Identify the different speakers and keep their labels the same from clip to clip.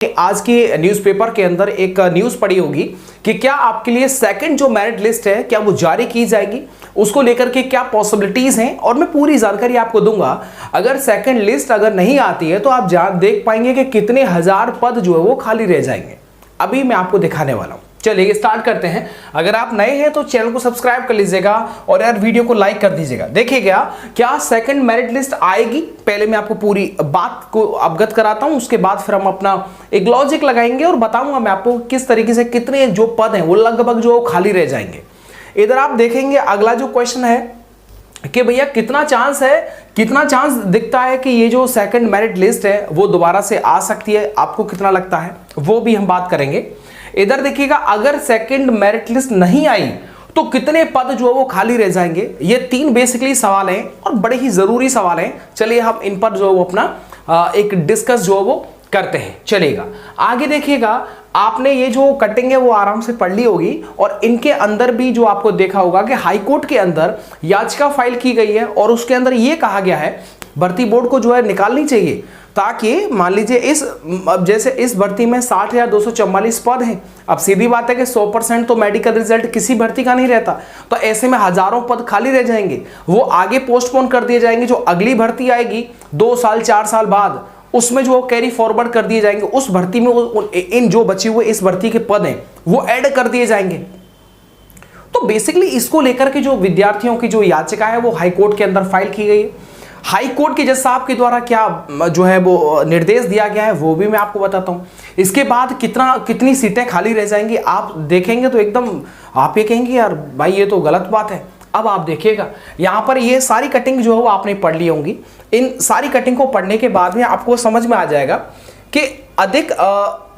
Speaker 1: आज के न्यूज़पेपर के अंदर एक न्यूज़ पड़ी होगी कि क्या आपके लिए सेकंड जो मेरिट लिस्ट है क्या वो जारी की जाएगी, उसको लेकर के क्या पॉसिबिलिटीज हैं और मैं पूरी जानकारी आपको दूंगा। अगर सेकंड लिस्ट अगर नहीं आती है तो आप देख पाएंगे कि कितने हजार पद जो है वो खाली रह जाएंगे। अभी मैं आपको दिखाने वाला हूं। चलिए स्टार्ट करते हैं। अगर आप नए हैं तो चैनल को सब्सक्राइब कर लीजिएगा और यार वीडियो को लाइक कर दीजिएगा। देखिएगा क्या सेकंड मेरिट लिस्ट आएगी, पहले मैं आपको पूरी बात को अवगत कराता हूं, उसके बाद फिर हम अपना एक लॉजिक लगाएंगे और बताऊंगा मैं आपको किस तरीके से कितने जो पद हैं वो लगभग जो खाली रह जाएंगे। इधर आप देखेंगे अगला जो क्वेश्चन है कि भैया कितना चांस दिखता है कि ये जो सेकंड मेरिट लिस्ट है वो दोबारा से आ सकती है, आपको कितना लगता है वो भी हम बात करेंगे। इधर देखिएगा अगर सेकंड मेरिट लिस्ट नहीं आई तो कितने पद जो है वो खाली रह जाएंगे। ये तीन बेसिकली सवाल हैं और बड़े ही जरूरी सवाल हैं। चलिए हम इन पर जो है वो अपना एक डिस्कस जो है वो करते हैं। चलेगा आगे देखिएगा, आपने ये जो कटिंग है वो आराम से पढ़ ली होगी और इनके अंदर भी जो आपको देखा होगा कि हाई कोर्ट के अंदर याचिका फाइल की गई है और उसके अंदर ये कहा गया है भर्ती बोर्ड को जो है निकालनी चाहिए, ताकि मान लीजिए जैसे इस भर्ती में 60,244 पद हैं। अब सीधी बात है कि 100% तो मेडिकल रिजल्ट किसी भर्ती का नहीं रहता, तो ऐसे में हजारों पद खाली रह जाएंगे, वो आगे पोस्टपोन कर दिए जाएंगे। जो अगली भर्ती आएगी 2 साल 4 साल बाद उसमें जो कैरी फॉरवर्ड कर दिए जाएंगे, उस भर्ती में इन जो बचे हुए इस भर्ती के पद हैं वो ऐड कर दिए जाएंगे। तो बेसिकली इसको लेकर के जो विद्यार्थियों की जो याचिका है वो हाई कोर्ट के अंदर फाइल की गई है। हाई कोर्ट के जज साहब के द्वारा क्या जो है वो निर्देश दिया गया है वो भी मैं आपको बताता हूं। इसके बाद कितनी सीटें खाली रह जाएंगी आप देखेंगे तो एकदम आप ये कहेंगे यार भाई ये तो गलत बात है। अब आप देखिएगा यहाँ पर ये सारी कटिंग जो है वो आपने पढ़ ली होंगी। इन सारी कटिंग को पढ़ने के बाद में आपको समझ में आ जाएगा कि अधिक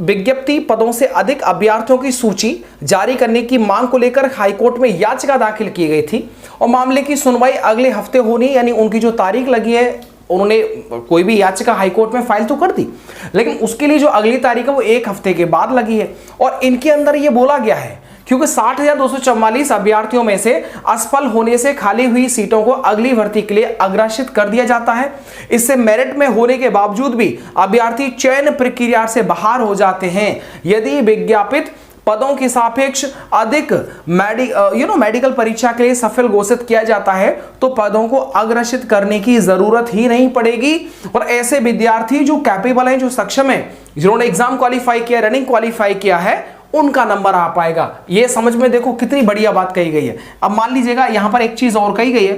Speaker 1: विज्ञप्ति पदों से अधिक अभ्यर्थियों की सूची जारी करने की मांग को लेकर हाईकोर्ट में याचिका दाखिल की गई थी और मामले की सुनवाई अगले हफ्ते होनी, यानी उनकी जो तारीख लगी है, उन्होंने कोई भी याचिका हाईकोर्ट में फाइल तो कर दी लेकिन उसके लिए जो अगली तारीख है वो 1 हफ्ते के बाद लगी है। और इनके अंदर ये बोला गया है क्योंकि 60,244 अभ्यर्थियों में से असफल होने से खाली हुई सीटों को अगली भर्ती के लिए अग्रेषित कर दिया जाता है। इससे मेरिट में होने के बावजूद भी अभ्यर्थी चयन प्रक्रिया से बाहर हो जाते हैं। यदि विज्ञापित पदों के सापेक्ष अधिक मेडिकल परीक्षा के लिए सफल घोषित किया जाता है तो पदों को अग्रेषित करने की जरूरत ही नहीं पड़ेगी और ऐसे विद्यार्थी जो कैपेबल हैं, जो सक्षम हैं, जिन्होंने एग्जाम क्वालिफाई किया, रनिंग क्वालिफाई किया है, उनका नंबर आ पाएगा। ये समझ में देखो कितनी बढ़िया बात कही गई है। अब मान लीजिएगा यहां पर एक चीज और कही गई है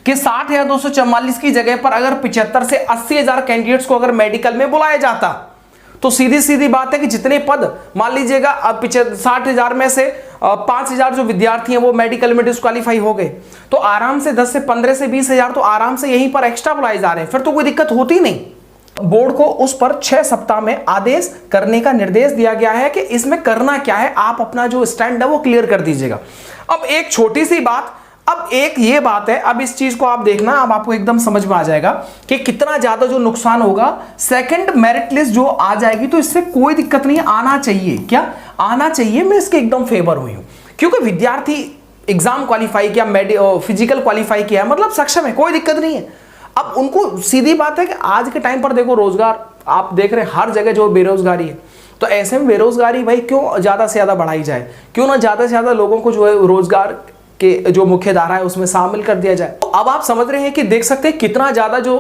Speaker 1: कि 60,244 की जगह पर अगर 75 से 80,000 कैंडिडेट्स को अगर मेडिकल में बुलाया जाता तो सीधी बात है कि जितने पद मान लीजिएगा 60,000 में से 5,000 जो विद्यार्थी हैं वो मेडिकल में डिस्क्वालीफाई हो गए तो आराम से 10 से 15 से 20,000 तो आराम से यहीं पर एक्स्ट्रा बुलाए जा रहे हैं, फिर तो कोई दिक्कत होती नहीं। बोर्ड को उस पर 6 सप्ताह में आदेश करने का निर्देश दिया गया है कि इसमें करना क्या है, आप अपना जो स्टैंड है वो क्लियर कर दीजिएगा। अब एक छोटी सी बात, अब एक ये बात है, अब इस चीज को आप देखना, अब आपको एकदम समझ में आ जाएगा कि कितना ज्यादा जो नुकसान होगा। सेकंड मेरिट लिस्ट जो आ जाएगी तो इससे कोई दिक्कत नहीं, आना चाहिए, क्या आना चाहिए, मैं इसके एकदम फेवर हुई हूं क्योंकि विद्यार्थी एग्जाम क्वालिफाई किया, फिजिकल क्वालिफाई किया, मतलब सक्षम है, कोई दिक्कत नहीं है। अब उनको सीधी बात है कि आज के टाइम पर देखो रोजगार आप देख रहे हैं हर जगह जो बेरोजगारी है, तो ऐसे में बेरोजगारी भाई क्यों ज्यादा से ज्यादा बढ़ाई जाए, क्यों ना ज्यादा से ज्यादा लोगों को जो है रोजगार के जो मुख्य धारा है उसमें शामिल कर दिया जाए। तो अब आप समझ रहे हैं कि देख सकते हैं कितना ज्यादा जो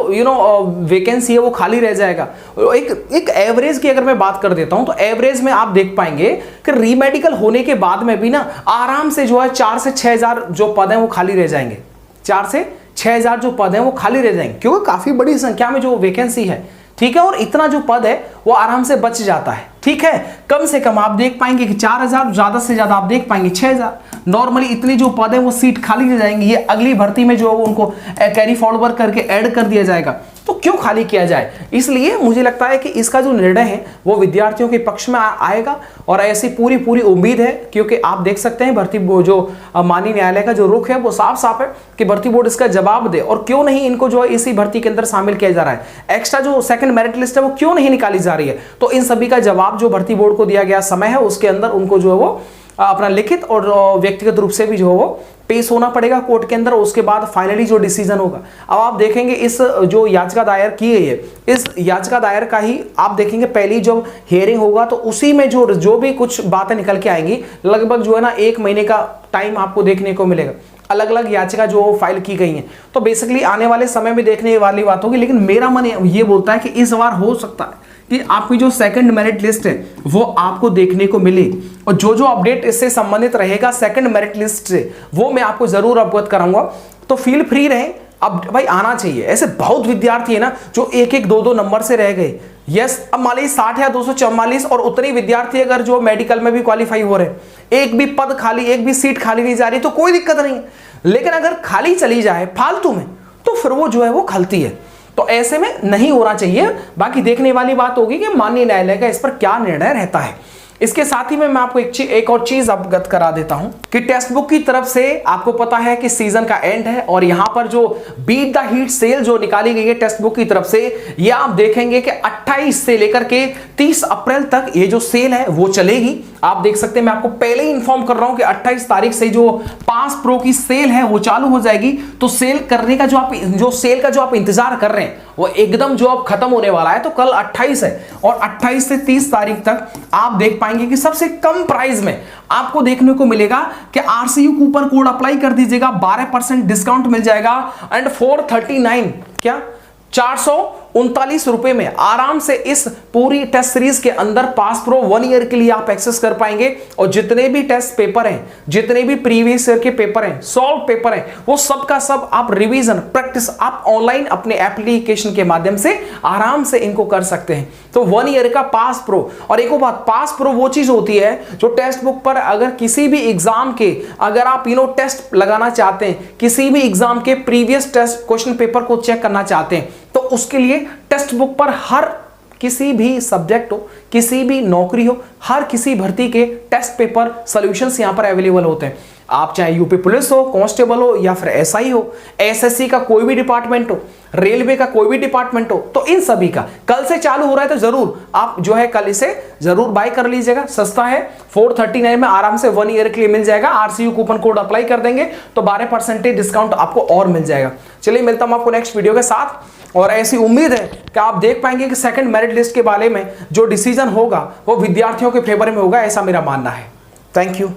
Speaker 1: वैकेंसी है वो खाली रह जाएगा। एक एवरेज की अगर मैं बात कर देता हूं तो एवरेज में आप देख पाएंगे कि रीमेडिकल होने के बाद में भी ना आराम से जो है 4 से 6,000 जो पद हैं वो खाली रह जाएंगे, 4 से 6,000 जो पद हैं वो खाली रह जाएंगे क्योंकि काफी बड़ी संख्या में जो वैकेंसी है, ठीक है, और इतना जो पद है वो आराम से बच जाता है, ठीक है। कम से कम आप देख पाएंगे कि 4,000, ज्यादा से ज्यादा आप देख पाएंगे 6,000, नॉर्मली इतनी जो पद है वो सीट खाली रह जाएंगी। ये अगली भर्ती में जो है उनको कैरी फॉरवर्ड करके ऐड कर दिया जाएगा, तो क्यों खाली किया जाए। इसलिए मुझे लगता है कि इसका जो निर्णय है वो विद्यार्थियों के पक्ष में आएगा और ऐसी पूरी उम्मीद है क्योंकि आप देख सकते हैं भर्ती जो माननीय न्यायालय का जो रुख है वो साफ है कि भर्ती बोर्ड इसका जवाब दे और क्यों नहीं इनको जो है इसी भर्ती के अंदर शामिल किया जा रहा है। एक्स्ट्रा जो सेकंड मेरिट लिस्ट है वो क्यों नहीं निकाली जा रही है, तो इन सभी का जवाब जो भर्ती बोर्ड को दिया गया समय है उसके अंदर उनको जो है वो अपना लिखित और व्यक्तिगत रूप से भी जो है वो पेश होना पड़ेगा कोर्ट के अंदर, उसके बाद फाइनली जो डिसीजन होगा। अब आप देखेंगे इस जो याचिका दायर की गई है, इस याचिका दायर का ही आप देखेंगे पहली जब हियरिंग होगा तो उसी में जो भी कुछ बातें निकल के आएंगी, लगभग जो है ना 1 महीने का टाइम आपको देखने को मिलेगा, अलग अलग याचिका जो फाइल की गई हैं। तो बेसिकली आने वाले समय में देखने वाली बात होगी। लेकिन मेरा मन ये बोलता है कि इस बार हो सकता है कि आपकी जो सेकंड मेरिट लिस्ट है वो आपको देखने को मिले, और जो अपडेट इससे संबंधित रहेगा सेकंड मेरिट लिस्ट से वो मैं आपको जरूर अवगत कराऊंगा। तो फील फ्री रहें, अब भाई आना चाहिए। ऐसे बहुत विद्यार्थी है ना जो 1-1, 2-2 नंबर से रह गए। यस, अब मान लीजिए 60 या 244 और उतने विद्यार्थी अगर जो मेडिकल में भी क्वालिफाई हो रहे हैं, एक भी पद खाली, एक भी सीट खाली नहीं जा रही तो कोई दिक्कत नहीं। लेकिन अगर खाली चली जाए फालतू में तो फिर वो जो है वो खलती है। तो ऐसे में नहीं होना चाहिए। बाकी देखने वाली बात होगी कि माननीय न्यायालय का इस पर क्या निर्णय रहता है। इसके साथ ही मैं आपको एक और चीज अवगत करा देता हूं कि टेक्स्ट बुक की तरफ से आपको पता है कि सीजन का एंड है, और यहां पर जो बीट द हीट सेल जो निकाली गई है टेक्स्ट बुक की तरफ से, ये आप देखेंगे कि 28 से लेकर के 30 अप्रैल तक ये जो सेल है वो चलेगी। आप देख सकते हैं, मैं आपको पहले ही इंफॉर्म कर रहा हूं कि 28 तारीख से जो पास प्रो की सेल है वो चालू हो जाएगी। तो सेल करने का सेल का जो आप इंतजार कर रहे हैं वो एकदम जो अब खत्म होने वाला है। तो कल 28 है और 28 से 30 तारीख तक आप देख पाएंगे कि सबसे कम प्राइस में आपको देखने को मिलेगा कि आरसीयू कूपन कोड अप्लाई कर दीजिएगा, 12% डिस्काउंट मिल जाएगा। एंड 439 क्या 439 रुपए में आराम से इस पूरी टेस्ट सीरीज के अंदर पास प्रो 1 ईयर के लिए आप एक्सेस कर पाएंगे। और जितने भी टेस्ट पेपर हैं, जितने भी प्रीवियस ईयर के पेपर हैं, सॉल्व पेपर हैं, वो सब का सब आप रिवीजन प्रैक्टिस आप ऑनलाइन अपने एप्लीकेशन के माध्यम से आराम से इनको कर सकते हैं। तो 1 ईयर का पास प्रो। और एक और बात, पास प्रो वो चीज होती है जो टेक्स्ट बुक पर अगर किसी भी एग्जाम के अगर आप टेस्ट लगाना चाहते हैं, किसी भी एग्जाम के प्रीवियस टेस्ट क्वेश्चन पेपर को चेक करना चाहते हैं, तो उसके लिए टेक्स्ट बुक पर हर किसी भी सब्जेक्ट हो, किसी भी नौकरी हो, हर किसी भर्ती के टेस्ट पेपर सॉल्यूशंस यहां पर अवेलेबल होते हैं। आप चाहे यूपी पुलिस हो, कांस्टेबल हो, या फिर एसआई हो, एसएससी का कोई भी डिपार्टमेंट हो, रेलवे का कोई भी डिपार्टमेंट हो, तो इन सभी का कल से चालू हो रहा है। तो जरूर आप जो है कल इसे जरूर बाय कर लीजिएगा, सस्ता है। 439 में आराम से 1 ईयर के लिए मिल जाएगा। आरसीयू कूपन कोड अप्लाई कर देंगे तो 12% डिस्काउंट आपको और मिल जाएगा। चलिए मिलता हूं आपको नेक्स्ट वीडियो के साथ। और ऐसी उम्मीद है कि आप देख पाएंगे कि सेकंड मेरिट लिस्ट के बारे में जो डिसीजन होगा वो विद्यार्थियों के फेवर में होगा, ऐसा मेरा मानना है। Thank you.